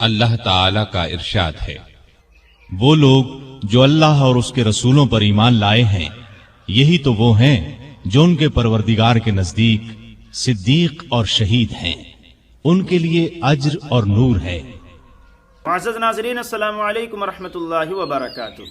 اللہ تعالی کا ارشاد ہے، وہ لوگ جو اللہ اور اس کے رسولوں پر ایمان لائے ہیں، یہی تو وہ ہیں جو ان کے پروردگار کے نزدیک صدیق اور شہید ہیں، ان کے لیے اجر اور نور ہے۔ معزز ناظرین، السلام علیکم ورحمۃ اللہ وبرکاتہ۔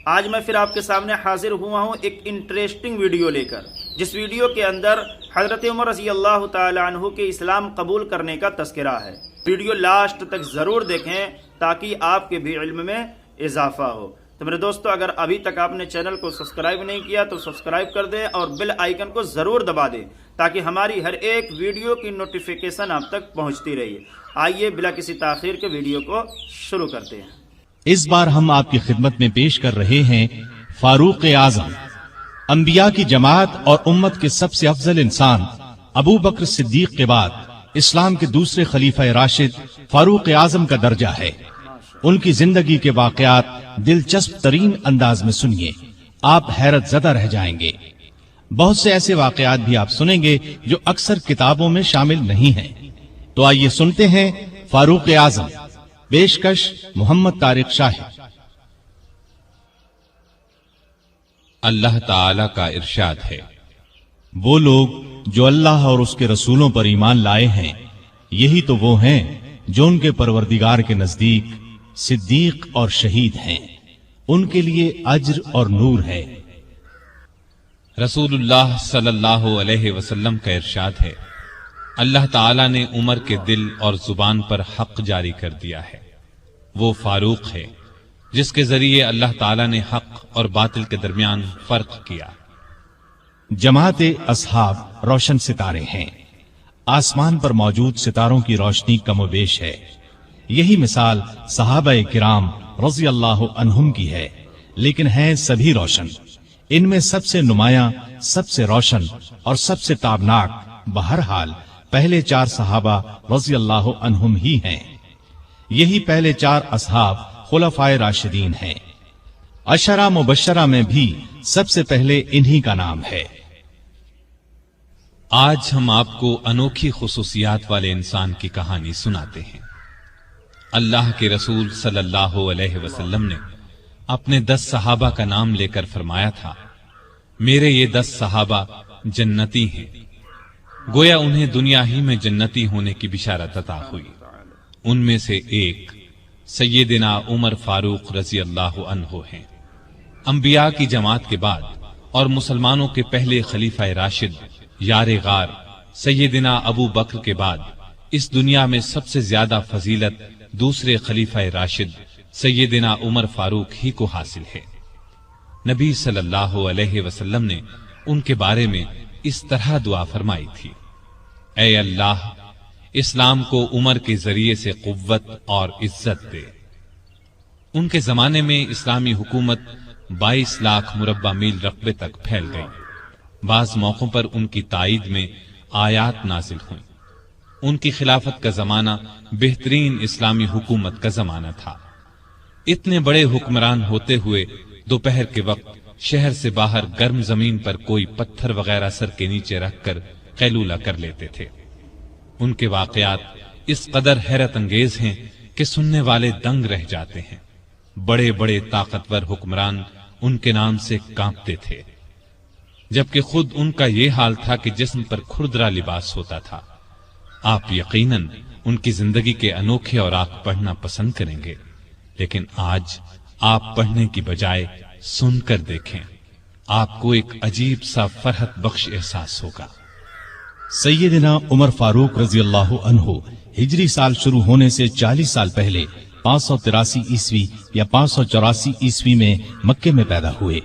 آج میں پھر آپ کے سامنے حاضر ہوا ہوں ایک انٹریسٹنگ ویڈیو لے کر، جس ویڈیو کے اندر حضرت عمر رضی اللہ تعالی عنہ کے اسلام قبول کرنے کا تذکرہ ہے۔ ویڈیو لاسٹ تک ضرور دیکھیں تاکہ آپ کے بھی علم میں اضافہ ہو۔ تو میرے دوستو، اگر ابھی تک آپ نے چینل کو سبسکرائب نہیں کیا تو سبسکرائب کر دیں اور بیل آئیکن کو ضرور دبا دیں تاکہ ہماری ہر ایک ویڈیو کی نوٹیفیکیشن آپ تک پہنچتی رہے۔ آئیے بلا کسی تاخیر کے ویڈیو کو شروع کرتے ہیں۔ اس بار ہم آپ کی خدمت میں پیش کر رہے ہیں فاروق اعظم، انبیاء کی جماعت اور امت کے سب سے افضل انسان ابو بکر صدیق کے بعد اسلام کے دوسرے خلیفہ راشد فاروق اعظم کا درجہ ہے۔ ان کی زندگی کے واقعات دلچسپ ترین انداز میں سنیے، آپ حیرت زدہ رہ جائیں گے۔ بہت سے ایسے واقعات بھی آپ سنیں گے جو اکثر کتابوں میں شامل نہیں ہیں۔ تو آئیے سنتے ہیں فاروق اعظم، پیشکش محمد طارق شاہ۔ اللہ تعالی کا ارشاد ہے، وہ لوگ جو اللہ اور اس کے رسولوں پر ایمان لائے ہیں، یہی تو وہ ہیں جو ان کے پروردگار کے نزدیک صدیق اور شہید ہیں، ان کے لیے اجر اور نور ہے۔ رسول اللہ صلی اللہ علیہ وسلم کا ارشاد ہے، اللہ تعالی نے عمر کے دل اور زبان پر حق جاری کر دیا ہے۔ وہ فاروق ہے جس کے ذریعے اللہ تعالی نے حق اور باطل کے درمیان فرق کیا۔ جماعت اصحاب روشن ستارے ہیں، آسمان پر موجود ستاروں کی روشنی کم و بیش ہے۔ یہی مثال صحابہ کرام رضی اللہ عنہم کی ہے، لیکن ہیں سبھی روشن۔ ان میں سب سے نمایاں، سب سے روشن اور سب سے تابناک بہرحال پہلے چار صحابہ رضی اللہ عنہم ہی ہیں۔ یہی پہلے چار اصحاب خلفائے راشدین ہیں۔ عشرہ مبشرہ میں بھی سب سے پہلے انہی کا نام ہے۔ آج ہم آپ کو انوکھی خصوصیات والے انسان کی کہانی سناتے ہیں۔ اللہ کے رسول صلی اللہ علیہ وسلم نے اپنے 10 صحابہ کا نام لے کر فرمایا تھا، میرے یہ 10 صحابہ جنتی ہیں۔ گویا انہیں دنیا ہی میں جنتی ہونے کی بشارت عطا ہوئی۔ ان میں سے ایک سیدنا عمر فاروق رضی اللہ عنہ ہیں۔ انبیاء کی جماعت کے بعد اور مسلمانوں کے پہلے خلیفہ راشد یار غار سیدنا ابو بکر کے بعد اس دنیا میں سب سے زیادہ فضیلت دوسرے خلیفہ راشد سیدنا عمر فاروق ہی کو حاصل ہے۔ نبی صلی اللہ علیہ وسلم نے ان کے بارے میں اس طرح دعا فرمائی تھی، اے اللہ، اسلام کو عمر کے ذریعے سے قوت اور عزت دے۔ ان کے زمانے میں اسلامی حکومت 22 لاکھ مربع میل رقبے تک پھیل گئی۔ بعض موقعوں پر ان کی تائید میں آیات نازل ہوئیں۔ ان کی خلافت کا زمانہ بہترین اسلامی حکومت کا زمانہ تھا۔ اتنے بڑے حکمران ہوتے ہوئے دوپہر کے وقت شہر سے باہر گرم زمین پر کوئی پتھر وغیرہ سر کے نیچے رکھ کر قیلولہ کر لیتے تھے۔ ان کے واقعات اس قدر حیرت انگیز ہیں کہ سننے والے دنگ رہ جاتے ہیں۔ بڑے بڑے طاقتور حکمران ان کے نام سے کانپتے تھے، جبکہ خود ان کا یہ حال تھا کہ جسم پر کھردرا لباس ہوتا تھا۔ آپ یقیناً ان کی زندگی کے انوکھے اوراق پڑھنا پسند کریں گے، لیکن آج آپ پڑھنے کی بجائے سن کر دیکھیں، آپ کو ایک عجیب سا فرحت بخش احساس ہوگا۔ سیدنا عمر فاروق رضی اللہ عنہ ہجری سال شروع ہونے سے 40 سال پہلے 583 عیسوی یا 584 عیسوی میں مکے میں پیدا ہوئے۔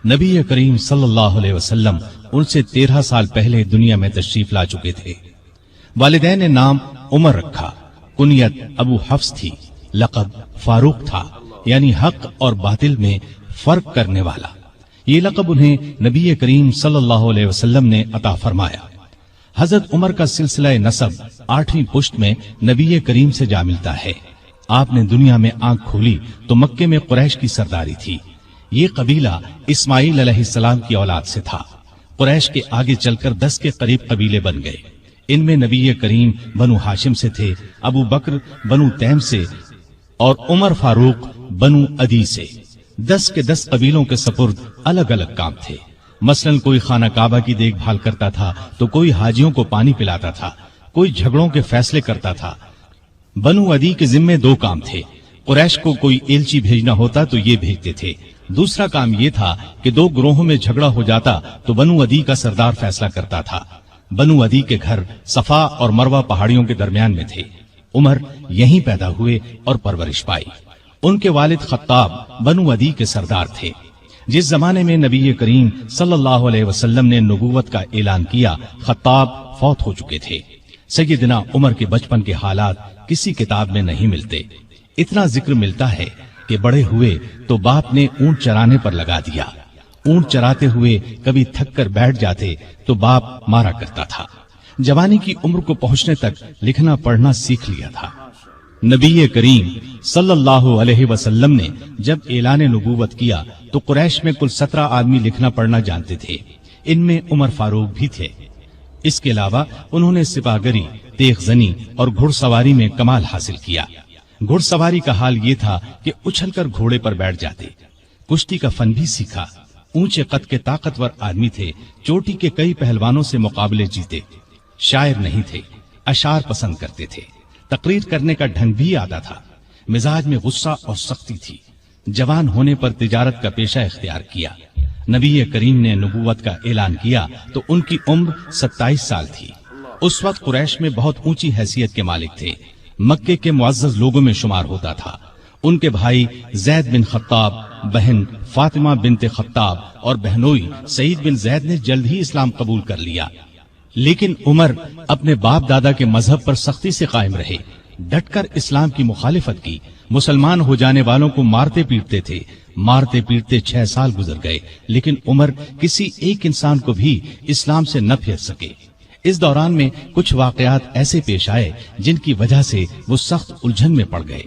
نبی کریم صلی اللہ علیہ وسلم ان سے 13 سال پہلے دنیا میں تشریف لا چکے تھے۔ والدین نے نام عمر رکھا، کنیت ابو حفص تھی، لقب فاروق تھا، یعنی حق اور باطل میں فرق کرنے والا۔ یہ لقب انہیں نبی کریم صلی اللہ علیہ وسلم نے عطا فرمایا۔ حضرت عمر کا سلسلہ نسب 8ویں پشت میں نبی کریم سے جا ملتا ہے۔ آپ نے دنیا میں آنکھ کھولی تو مکے میں قریش کی سرداری تھی۔ یہ قبیلہ اسماعیل علیہ السلام کی اولاد سے تھا۔ قریش کے آگے چل کر 10 کے قریب قبیلے بن گئے۔ ان میں نبی کریم بنو ہاشم سے تھے، ابو بکر بنو تیم سے اور عمر فاروق بنو عدی سے۔ 10 کے 10 قبیلوں کے سپرد الگ الگ کام تھے۔ مثلاً کوئی خانہ کعبہ کی دیکھ بھال کرتا تھا تو کوئی حاجیوں کو پانی پلاتا تھا، کوئی جھگڑوں کے فیصلے کرتا تھا۔ بنو عدی کے ذمے 2 کام تھے۔ قریش کو کوئی ایلچی بھیجنا ہوتا تو یہ بھیجتے تھے۔ دوسرا کام یہ تھا کہ 2 گروہوں میں جھگڑا ہو جاتا تو بنو عدی کا سردار فیصلہ کرتا تھا۔ بنو عدی کے گھر صفا اور مروہ پہاڑیوں کے درمیان میں تھے۔ عمر یہیں پیدا ہوئے اور پرورش پائی۔ ان کے والد خطاب بنو عدی کے سردار تھے۔ جس زمانے میں نبی کریم صلی اللہ علیہ وسلم نے نبوت کا اعلان کیا، خطاب فوت ہو چکے تھے۔ سیدنا عمر کے بچپن کے حالات کسی کتاب میں نہیں ملتے۔ اتنا ذکر ملتا ہے کہ بڑے ہوئے تو باپ نے اونٹ چرانے پر لگا دیا۔ اونٹ چراتے ہوئے کبھی تھک کر بیٹھ جاتے تو باپ مارا کرتا تھا۔ جوانی کی عمر کو پہنچنے تک لکھنا پڑھنا سیکھ لیا تھا۔ نبی کریم صلی اللہ علیہ وسلم نے جب اعلان نبوت کیا تو قریش میں کل 17 آدمی لکھنا پڑھنا جانتے تھے۔ ان میں عمر فاروق بھی تھے۔ اس کے علاوہ انہوں نے سپاہگری، تیغ زنی اور گھڑ سواری میں کمال حاصل کیا۔ گھڑ سواری کا حال یہ تھا کہ اچھل کر گھوڑے پر بیٹھ جاتے۔ کشتی کا فن بھی سیکھا۔ اونچے قد کے طاقتور آدمی تھے، چوٹی کے کئی پہلوانوں سے مقابلے جیتے۔ شاعر نہیں تھے، اشعار پسند کرتے تھے۔ تقریر کرنے کا ڈھنگ بھی آتا تھا۔ مزاج میں غصہ اور سختی تھی۔ جوان ہونے پر تجارت کا پیشہ اختیار کیا۔ نبی کریم نے نبوت کا اعلان کیا تو ان کی عمر 27 سال تھی۔ اس وقت قریش میں بہت اونچی حیثیت کے مالک تھے۔ مکے کے معزز لوگوں میں شمار ہوتا تھا۔ ان کے بھائی زید بن خطاب، بہن فاطمہ بنت خطاب اور بہنوئی سعید بن زید نے جلد ہی اسلام قبول کر لیا۔ لیکن عمر اپنے باپ دادا کے مذہب پر سختی سے قائم رہے، ڈٹ کر اسلام کی مخالفت کی۔ مسلمان ہو جانے والوں کو مارتے پیٹتے تھے۔ مارتے پیٹتے 6 سال گزر گئے، لیکن عمر کسی ایک انسان کو بھی اسلام سے نہ پھیر سکے۔ اس دوران میں کچھ واقعات ایسے پیش آئے جن کی وجہ سے وہ سخت الجھن میں پڑ گئے۔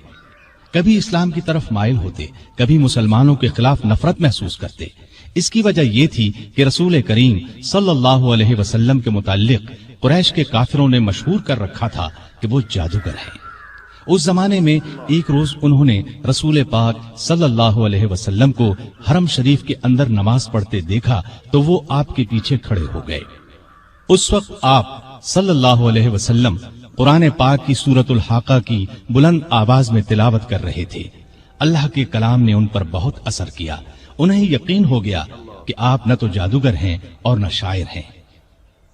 کبھی اسلام کی طرف مائل ہوتے، کبھی مسلمانوں کے خلاف نفرت محسوس کرتے۔ اس کی وجہ یہ تھی کہ رسول کریم صلی اللہ علیہ وسلم کے متعلق قریش کے کافروں نے مشہور کر رکھا تھا کہ وہ جادوگر ہیں۔ اس زمانے میں ایک روز انہوں نے رسول پاک صلی اللہ علیہ وسلم کو حرم شریف کے اندر نماز پڑھتے دیکھا تو وہ آپ کے پیچھے کھڑے ہو گئے۔ اس وقت آپ صلی اللہ علیہ وسلم قرآن پاک کی سورۃ الحاقہ کی بلند آواز میں تلاوت کر رہے تھے۔ اللہ کے کلام نے ان پر بہت اثر کیا۔ انہیں یقین ہو گیا کہ آپ نہ تو جادوگر ہیں اور نہ شاعر ہیں۔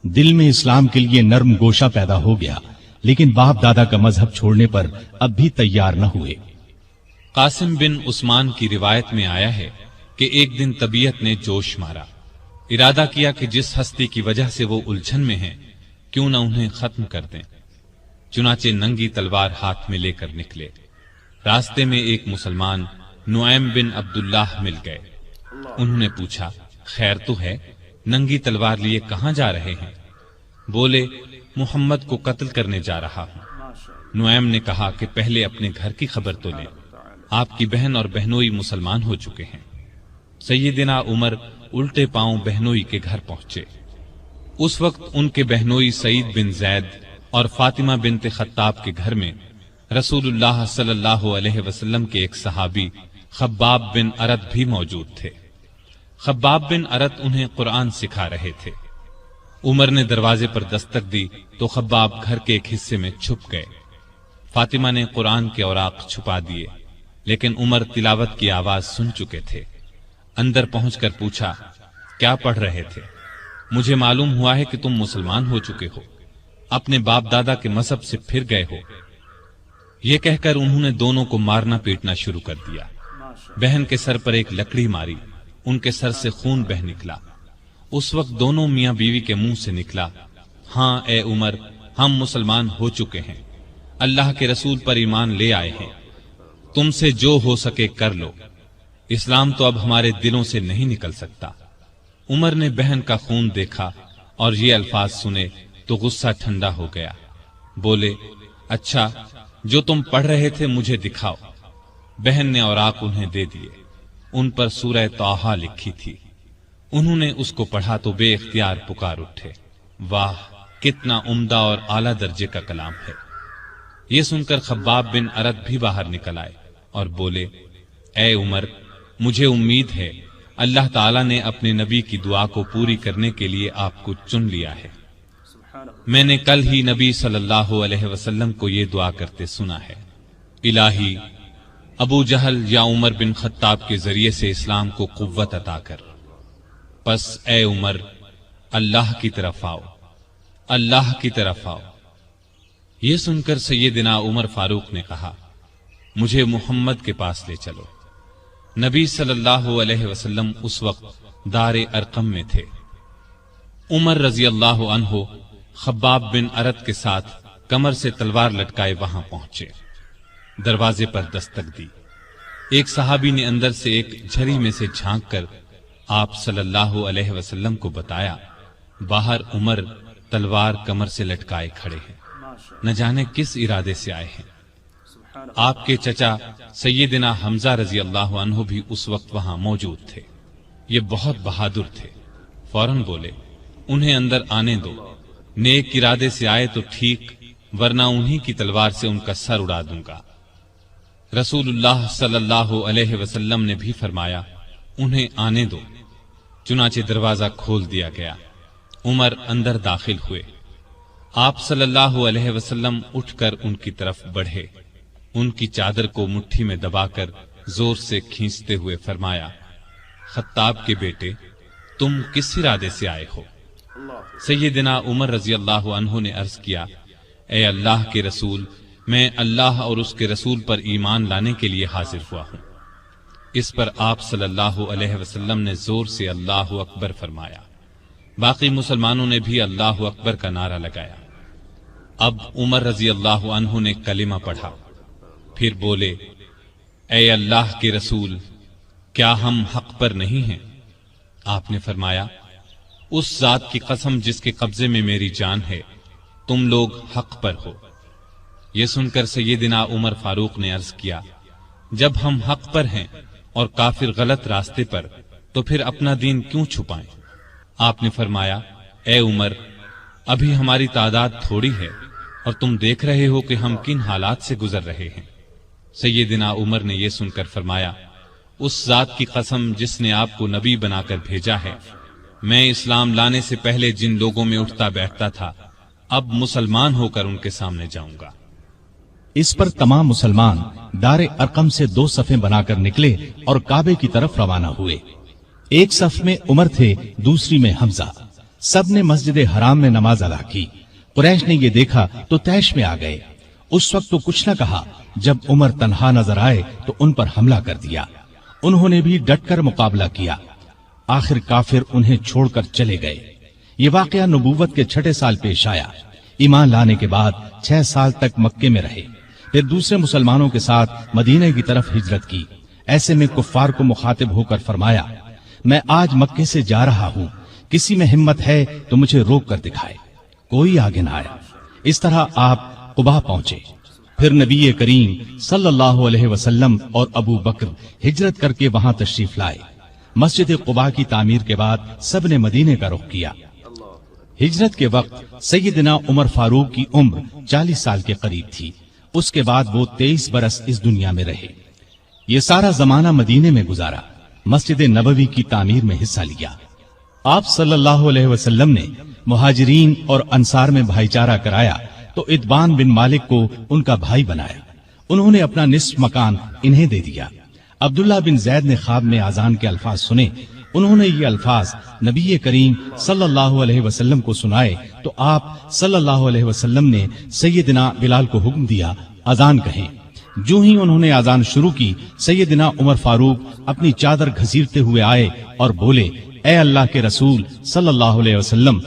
دل میں اسلام کے لیے نرم گوشہ پیدا ہو گیا، لیکن باپ دادا کا مذہب چھوڑنے پر اب بھی تیار نہ ہوئے۔ قاسم بن عثمان کی روایت میں آیا ہے کہ ایک دن طبیعت نے جوش مارا، ارادہ کیا کہ جس ہستی کی وجہ سے وہ الجھن میں ہیں کیوں نہ انہیں ختم کر دیں۔ چنانچہ ننگی تلوار ہاتھ میں لے کر نکلے۔ راستے میں ایک مسلمان نعیم بن عبداللہ مل گئے۔ انہوں نے پوچھا، خیر تو ہے؟ ننگی تلوار لیے کہاں جا رہے ہیں؟ بولے، محمد کو قتل کرنے جا رہا ہوں۔ نعیم نے کہا کہ پہلے اپنے گھر کی خبر تو لیں، آپ کی بہن اور بہنوئی مسلمان ہو چکے ہیں۔ سیدنا عمر الٹے پاؤں بہنوئی کے گھر پہنچے۔ اس وقت ان کے بہنوئی سعید بن زید اور فاطمہ بنت خطاب کے گھر میں رسول اللہ صلی اللہ علیہ وسلم کے ایک صحابی خباب بن ارت بھی موجود تھے۔ خباب بن ارت انہیں قرآن سکھا رہے تھے۔ عمر نے دروازے پر دستک دی تو خباب گھر کے ایک حصے میں چھپ گئے۔ فاطمہ نے قرآن کے اوراق چھپا دیے، لیکن عمر تلاوت کی آواز سن چکے تھے۔ اندر پہنچ کر پوچھا، کیا پڑھ رہے تھے؟ مجھے معلوم ہوا ہے کہ تم مسلمان ہو چکے ہو، اپنے باپ دادا کے مذہب سے پھر گئے ہو۔ یہ کہہ کر انہوں نے دونوں کو مارنا پیٹنا شروع کر دیا۔ بہن کے سر پر ایک لکڑی ماری، ان کے سر سے خون بہ نکلا۔ اس وقت دونوں میاں بیوی کے منہ سے نکلا، ہاں اے عمر، ہم مسلمان ہو چکے ہیں، اللہ کے رسول پر ایمان لے آئے ہیں، تم سے جو ہو سکے کر لو، اسلام تو اب ہمارے دلوں سے نہیں نکل سکتا۔ عمر نے بہن کا خون دیکھا اور یہ الفاظ سنے تو غصہ ٹھنڈا ہو گیا۔ بولے، اچھا جو تم پڑھ رہے تھے مجھے دکھاؤ۔ بہن نے اوراق انہیں دے دیے، ان پر سورہ طٰہٰ لکھی تھی۔ انہوں نے اس کو پڑھا تو بے اختیار پکار اٹھے، واہ کتنا عمدہ اور اعلیٰ درجے کا کلام ہے۔ یہ سن کر خباب بن ارد بھی باہر نکل آئے اور بولے، اے عمر، مجھے امید ہے اللہ تعالیٰ نے اپنے نبی کی دعا کو پوری کرنے کے لیے آپ کو چن لیا ہے۔ میں نے کل ہی نبی صلی اللہ علیہ وسلم کو یہ دعا کرتے سنا ہے، الہی ابو جہل یا عمر بن خطاب کے ذریعے سے اسلام کو قوت عطا کر۔ پس اے عمر، اللہ کی طرف آؤ، اللہ کی طرف آؤ۔ یہ سن کر سیدنا عمر فاروق نے کہا، مجھے محمد کے پاس لے چلو۔ نبی صلی اللہ علیہ وسلم اس وقت دار ارقم میں تھے۔ عمر رضی اللہ عنہ خباب بن ارد کے ساتھ کمر سے تلوار لٹکائے وہاں پہنچے۔ دروازے پر دستک دی۔ ایک صحابی نے اندر سے ایک جھری میں سے جھانک کر آپ صلی اللہ علیہ وسلم کو بتایا، باہر عمر تلوار کمر سے لٹکائے کھڑے ہیں، نہ جانے کس ارادے سے آئے ہیں۔ آپ کے چچا سیدنا حمزہ رضی اللہ عنہ بھی اس وقت وہاں موجود تھے۔ یہ بہت بہادر تھے، فوراً بولے، انہیں اندر آنے دو، نیک ارادے سے آئے تو ٹھیک، ورنہ انہی کی تلوار سے ان کا سر اڑا دوں گا۔ رسول اللہ صلی اللہ علیہ وسلم نے بھی فرمایا، انہیں آنے دو۔ چنانچہ دروازہ کھول دیا گیا۔ عمر اندر داخل ہوئے۔ آپ صلی اللہ علیہ وسلم اٹھ کر ان کی طرف بڑھے، ان کی چادر کو مٹھی میں دبا کر زور سے کھینچتے ہوئے فرمایا، خطاب کے بیٹے، تم کس ارادے سے آئے ہو؟ سیدنا عمر رضی اللہ عنہ نے عرض کیا، اے اللہ کے رسول، میں اللہ اور اس کے رسول پر ایمان لانے کے لیے حاضر ہوا ہوں۔ اس پر آپ صلی اللہ علیہ وسلم نے زور سے اللہ اکبر فرمایا۔ باقی مسلمانوں نے بھی اللہ اکبر کا نعرہ لگایا۔ اب عمر رضی اللہ عنہ نے کلمہ پڑھا، پھر بولے، اے اللہ کے رسول، کیا ہم حق پر نہیں ہیں؟ آپ نے فرمایا، اس ذات کی قسم جس کے قبضے میں میری جان ہے، تم لوگ حق پر ہو۔ یہ سن کر سیدنا عمر فاروق نے عرض کیا، جب ہم حق پر ہیں اور کافر غلط راستے پر، تو پھر اپنا دین کیوں چھپائیں؟ آپ نے فرمایا، اے عمر، ابھی ہماری تعداد تھوڑی ہے اور تم دیکھ رہے ہو کہ ہم کن حالات سے گزر رہے ہیں۔ سیدنا عمر نے یہ سن کر فرمایا، اس ذات کی قسم جس نے آپ کو نبی بنا کر بھیجا ہے، میں اسلام لانے سے پہلے جن لوگوں میں اٹھتا بیٹھتا تھا، اب مسلمان ہو کر ان کے سامنے جاؤں گا۔ اس پر تمام مسلمان دار ارقم سے 2 صفیں بنا کر نکلے اور کعبے کی طرف روانہ ہوئے۔ ایک صف میں عمر تھے، دوسری میں حمزہ۔ سب نے مسجد حرام میں نماز ادا کی۔ قریش نے یہ دیکھا تو طیش میں آ گئے۔ اس وقت تو کچھ نہ کہا، جب عمر تنہا نظر آئے تو ان پر حملہ کر دیا۔ انہوں نے بھی ڈٹ کر مقابلہ کیا۔ آخر کافر انہیں چھوڑ کر چلے گئے۔ یہ واقعہ نبوت کے 6 سال پیش آیا۔ ایمان لانے کے بعد 6 سال تک مکے میں رہے، پھر دوسرے مسلمانوں کے ساتھ مدینہ کی طرف ہجرت کی۔ ایسے میں کفار کو مخاطب ہو کر فرمایا، میں آج مکے سے جا رہا ہوں، کسی میں ہمت ہے تو مجھے روک کر دکھائے۔ کوئی آگے نہ آیا۔ اس طرح آپ قباء پہنچے۔ پھر نبی کریم صلی اللہ علیہ وسلم اور ابو بکر ہجرت کر کے وہاں تشریف لائے۔ مسجد قباء کی تعمیر کے بعد سب نے مدینے کا رخ کیا۔ ہجرت کے وقت سیدنا عمر فاروق کی عمر 40 سال کے قریب تھی۔ اس کے بعد وہ 23 برس اس دنیا میں رہے۔ یہ سارا زمانہ مدینے میں گزارا، مسجد نبوی کی تعمیر میں حصہ لیا۔ آپ صلی اللہ علیہ وسلم نے مہاجرین اور انصار میں بھائی چارہ کرایا تو اتبان بن مالک کو ان کا بھائی بنایا۔ انہوں نے اپنا نصف مکان انہیں دے دیا۔ عبداللہ بن زید نے خواب میں اذان کے الفاظ سنے۔ انہوں نے یہ الفاظ نبی کریم صلی اللہ علیہ وسلم کو سنائے تو آپ صلی اللہ علیہ وسلم نے سیدنا بلال کو حکم دیا، اذان کہیں۔ جو ہی انہوں نے اذان شروع کی، سیدنا عمر فاروق اپنی چادر گھسیٹتے ہوئے آئے اور بولے، اے اللہ کے رسول صلی اللہ علیہ وسلم،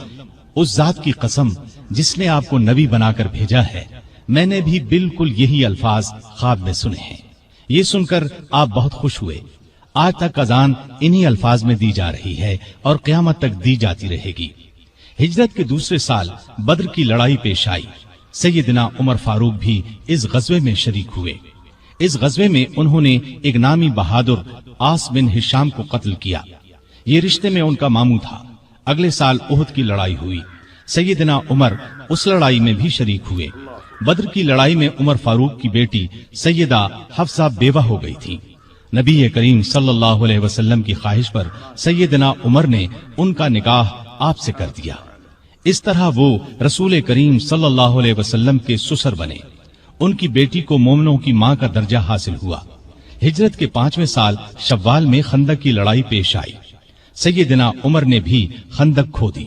اس ذات کی قسم جس نے آپ کو نبی بنا کر بھیجا ہے، میں نے بھی بالکل یہی الفاظ خواب میں سنے ہیں۔ یہ سن کر آپ بہت خوش ہوئے۔ آج تک اذان انہی الفاظ میں دی جا رہی ہے اور قیامت تک دی جاتی رہے گی۔ ہجرت کے دوسرے سال بدر کی لڑائی پیش آئی۔ سیدنا عمر فاروق بھی اس غزوے میں شریک ہوئے۔ اس غزوے میں انہوں نے ایک نامی بہادر عاص بن ہشام کو قتل کیا۔ یہ رشتے میں ان کا ماموں تھا۔ اگلے سال احد کی لڑائی ہوئی۔ سیدنا عمر اس لڑائی میں بھی شریک ہوئے۔ بدر کی لڑائی میں عمر فاروق کی بیٹی سیدہ حفصہ بیوہ ہو گئی تھی۔ نبی کریم صلی اللہ علیہ وسلم کی خواہش پر سیدنا عمر نے ان کا نکاح آپ سے کر دیا۔ اس طرح وہ رسول کریم صلی اللہ علیہ وسلم کے سسر بنے۔ ان کی بیٹی کو مومنوں کی ماں کا درجہ حاصل ہوا۔ ہجرت کے 5ویں سال شوال میں خندق کی لڑائی پیش آئی۔ سیدنا عمر نے بھی خندق کھو دی۔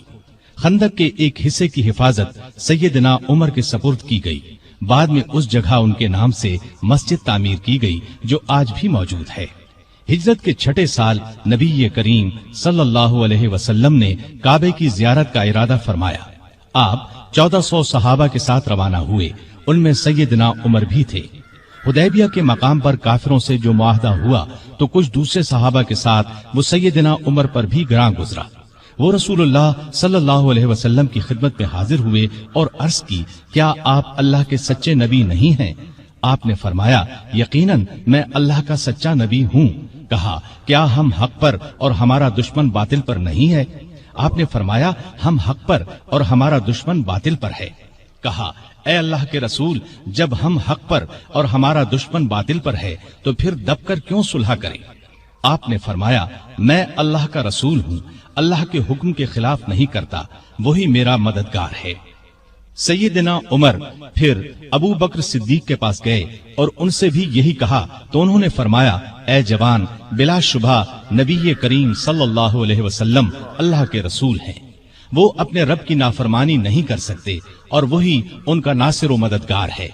خندق کے ایک حصے کی حفاظت سیدنا عمر کے سپرد کی گئی۔ بعد میں اس جگہ ان کے نام سے مسجد تعمیر کی گئی جو آج بھی موجود ہے۔ ہجرت کے 6 سال نبی کریم صلی اللہ علیہ وسلم نے کعبے کی زیارت کا ارادہ فرمایا۔ آپ 1400 صحابہ کے ساتھ روانہ ہوئے، ان میں سیدنا عمر بھی تھے۔ حدیبیہ کے مقام پر کافروں سے جو معاہدہ ہوا تو کچھ دوسرے صحابہ کے ساتھ وہ سیدنا عمر پر بھی گراں گزرا۔ وہ رسول اللہ صلی اللہ علیہ وسلم کی خدمت میں حاضر ہوئے اور عرض کی، کیا آپ اللہ کے سچے نبی نہیں ہیں؟ آپ نے فرمایا، یقیناً میں اللہ کا سچا نبی ہوں۔ کہا، کیا ہم حق پر اور ہمارا دشمن باطل پر نہیں ہے؟ آپ نے فرمایا، ہم حق پر اور ہمارا دشمن باطل پر ہے۔ کہا، اے اللہ کے رسول، جب ہم حق پر اور ہمارا دشمن باطل پر ہے تو پھر دب کر کیوں صلح کریں؟ آپ نے فرمایا، میں اللہ کا رسول ہوں، اللہ کے حکم کے خلاف نہیں کرتا، وہی میرا مددگار ہے۔ سیدنا عمر پھر ابو بکر صدیق کے پاس گئے اور ان سے بھی یہی کہا تو انہوں نے فرمایا، اے جوان، بلا شبہ نبی کریم صلی اللہ علیہ وسلم اللہ کے رسول ہیں۔ وہ اپنے رب کی نافرمانی نہیں کر سکتے اور وہی ان کا ناصر و مددگار ہے۔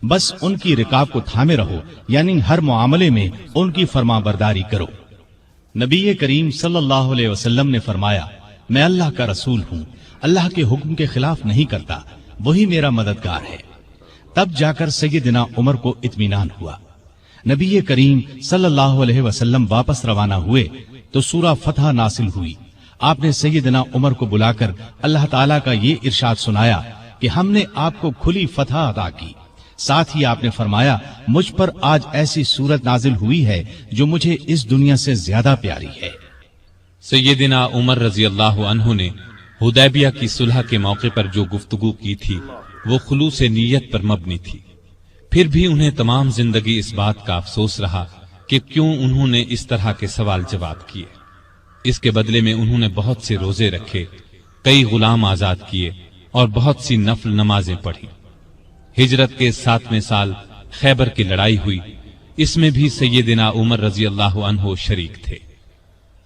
بس ان کی رکاب کو تھامے رہو، یعنی ہر معاملے میں ان کی فرما برداری کرو۔ نبی کریم صلی اللہ علیہ وسلم نے فرمایا، میں اللہ کا رسول ہوں، اللہ کے حکم کے خلاف نہیں کرتا، وہی میرا مددگار ہے۔ تب جا کر سیدنا عمر کو اطمینان ہوا۔ نبی کریم صلی اللہ علیہ وسلم واپس روانہ ہوئے تو سورہ فتح نازل ہوئی۔ آپ نے سیدنا عمر کو بلا کر اللہ تعالیٰ کا یہ ارشاد سنایا کہ ہم نے آپ کو کھلی فتح عطا کی۔ ساتھ ہی آپ نے فرمایا، مجھ پر آج ایسی صورت نازل ہوئی ہے جو مجھے اس دنیا سے زیادہ پیاری ہے۔ سیدنا عمر رضی اللہ عنہ نے حدیبیہ کی صلح کے موقع پر جو گفتگو کی تھی وہ خلوص نیت پر مبنی تھی۔ پھر بھی انہیں تمام زندگی اس بات کا افسوس رہا کہ کیوں انہوں نے اس طرح کے سوال جواب کیے۔ اس کے بدلے میں انہوں نے بہت سے روزے رکھے، کئی غلام آزاد کیے اور بہت سی نفل نمازیں پڑھی۔ ہجرت کے 7ویں سال خیبر کی لڑائی ہوئی، اس میں بھی سیدنا عمر رضی اللہ عنہ شریک تھے۔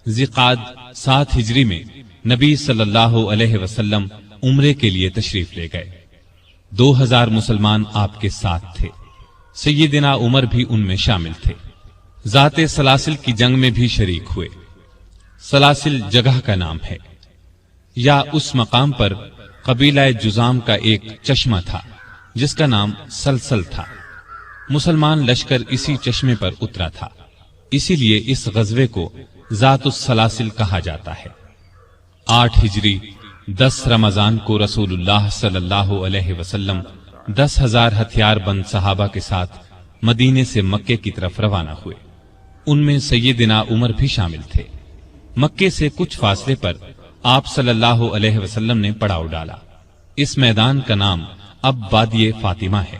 ذی-قعدہ 7 ہجری میں نبی صلی اللہ علیہ وسلم عمرے کے لیے تشریف لے گئے۔ 2000 مسلمان آپ کے ساتھ تھے۔ سیدنا عمر بھی ان میں شامل تھے۔ ذات سلاسل کی جنگ میں بھی شریک ہوئے۔ سلاسل جگہ کا نام ہے، یا اس مقام پر قبیلہ جزام کا ایک چشمہ تھا جس کا نام سلسل تھا۔ مسلمان لشکر اسی چشمے پر اترا تھا، اسی لیے اس غزوے کو ذات السلاسل کہا جاتا ہے۔ 8 ہجری 10 رمضان کو رسول اللہ صلی اللہ علیہ وسلم 10,000 ہتھیار بند صحابہ کے ساتھ مدینے سے مکے کی طرف روانہ ہوئے۔ ان میں سیدنا عمر بھی شامل تھے۔ مکے سے کچھ فاصلے پر آپ صلی اللہ علیہ وسلم نے پڑاؤ ڈالا۔ اس میدان کا نام اب وادی فاطمہ ہے۔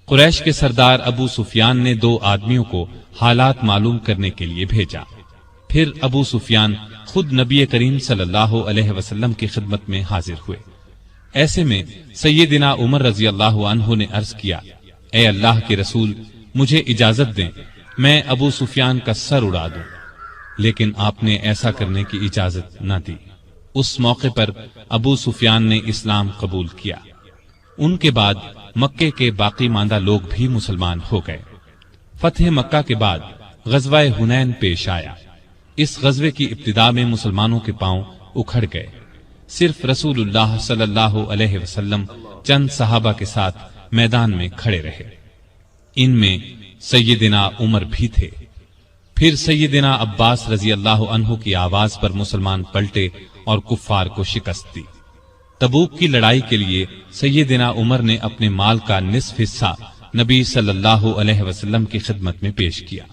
قریش کے سردار ابو سفیان نے 2 آدمیوں کو حالات معلوم کرنے کے لیے بھیجا۔ پھر ابو سفیان خود نبی کریم صلی اللہ علیہ وسلم کی خدمت میں حاضر ہوئے۔ ایسے میں سیدنا عمر رضی اللہ عنہ نے عرض کیا، اے اللہ کے رسول، مجھے اجازت دیں میں ابو سفیان کا سر اڑا دوں۔ لیکن آپ نے ایسا کرنے کی اجازت نہ دی۔ اس موقع پر ابو سفیان نے اسلام قبول کیا۔ ان کے بعد مکے کے باقی ماندہ لوگ بھی مسلمان ہو گئے۔ فتح مکہ کے بعد غزوہ حنین پیش آیا۔ اس غزوے کی ابتدا میں مسلمانوں کے پاؤں اکھڑ گئے۔ صرف رسول اللہ صلی اللہ علیہ وسلم چند صحابہ کے ساتھ میدان میں کھڑے رہے۔ ان میں سیدنا عمر بھی تھے۔ پھر سیدنا عباس رضی اللہ عنہ کی آواز پر مسلمان پلٹے اور کفار کو شکست دی۔ تبوک کی لڑائی کے لیے سیدنا عمر نے اپنے مال کا نصف حصہ نبی صلی اللہ علیہ وسلم کی خدمت میں پیش کیا۔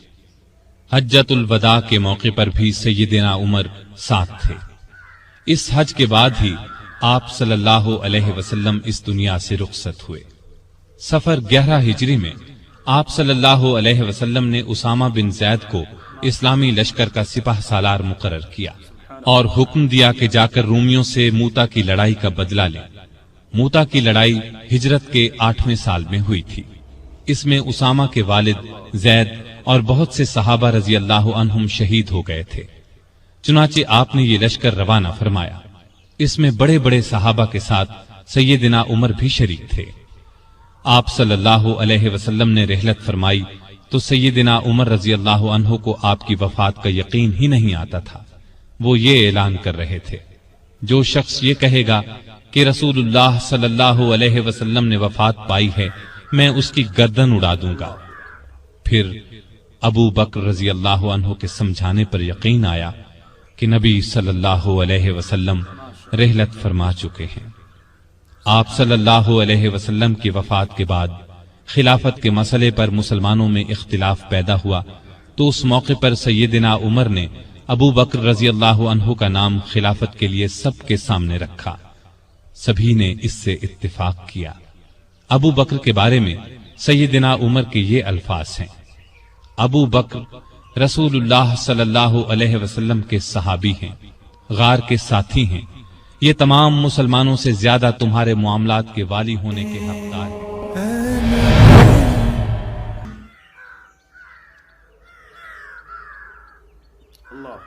حجۃ الوداع کے موقع پر بھی سیدنا عمر ساتھ تھے۔ اس حج کے بعد ہی آپ صلی اللہ علیہ وسلم اس دنیا سے رخصت ہوئے۔ سفر 11 ہجری میں آپ صلی اللہ علیہ وسلم نے اسامہ بن زید کو اسلامی لشکر کا سپہ سالار مقرر کیا اور حکم دیا کہ جا کر رومیوں سے موتا کی لڑائی کا بدلہ لیں۔ موتا کی لڑائی ہجرت کے 8ویں سال میں ہوئی تھی۔ اس میں اسامہ کے والد زید اور بہت سے صحابہ رضی اللہ عنہم شہید ہو گئے تھے۔ چنانچہ آپ نے یہ لشکر روانہ فرمایا۔ اس میں بڑے بڑے صحابہ کے ساتھ سیدنا عمر بھی شریک تھے۔ آپ صلی اللہ علیہ وسلم نے رحلت فرمائی تو سیدنا عمر رضی اللہ عنہ کو آپ کی وفات کا یقین ہی نہیں آتا تھا۔ وہ یہ اعلان کر رہے تھے، جو شخص یہ کہے گا کہ رسول اللہ صلی اللہ علیہ وسلم نے وفات پائی ہے، میں اس کی گردن اڑا دوں گا۔ پھر ابو بکر رضی اللہ عنہ کے سمجھانے پر یقین آیا کہ نبی صلی اللہ علیہ وسلم رحلت فرما چکے ہیں۔ آپ صلی اللہ علیہ وسلم کی وفات کے بعد خلافت کے مسئلے پر مسلمانوں میں اختلاف پیدا ہوا تو اس موقع پر سیدنا عمر نے ابو بکر رضی اللہ عنہ کا نام خلافت کے لیے سب کے سامنے رکھا۔ سبھی نے اس سے اتفاق کیا۔ ابو بکر کے بارے میں سیدنا عمر کے یہ الفاظ ہیں: ابو بکر رسول اللہ صلی اللہ علیہ وسلم کے صحابی ہیں، غار کے ساتھی ہیں، یہ تمام مسلمانوں سے زیادہ تمہارے معاملات کے والی ہونے کے حقدار ہیں۔ اللہ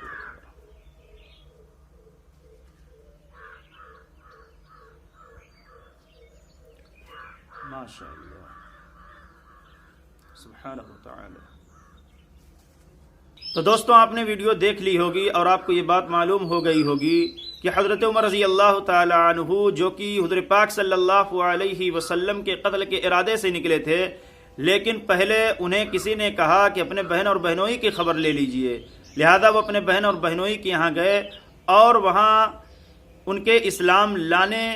ماشاء اللہ، سبحانہ وتعالی۔ تو دوستوں، آپ نے ویڈیو دیکھ لی ہوگی اور آپ کو یہ بات معلوم ہو گئی ہوگی کہ حضرت عمر رضی اللہ تعالی عنہ، جو کہ حضور پاک صلی اللہ علیہ وسلم کے قتل کے ارادے سے نکلے تھے، لیکن پہلے انہیں کسی نے کہا کہ اپنے بہن اور بہنوئی کی خبر لے لیجئے، لہذا وہ اپنے بہن اور بہنوئی کے یہاں گئے اور وہاں ان کے اسلام لانے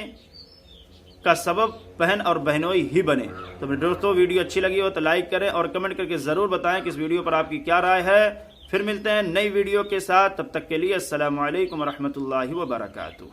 کا سبب بہن اور بہنوئی ہی بنے۔ تو میرے دوستوں، ویڈیو اچھی لگی ہو تو لائک کریں اور کمنٹ کر کے ضرور بتائیں کہ اس ویڈیو پر آپ کی کیا رائے ہے۔ پھر ملتے ہیں نئی ویڈیو کے ساتھ، تب تک کے لیے السلام علیکم ورحمۃ اللہ وبرکاتہ۔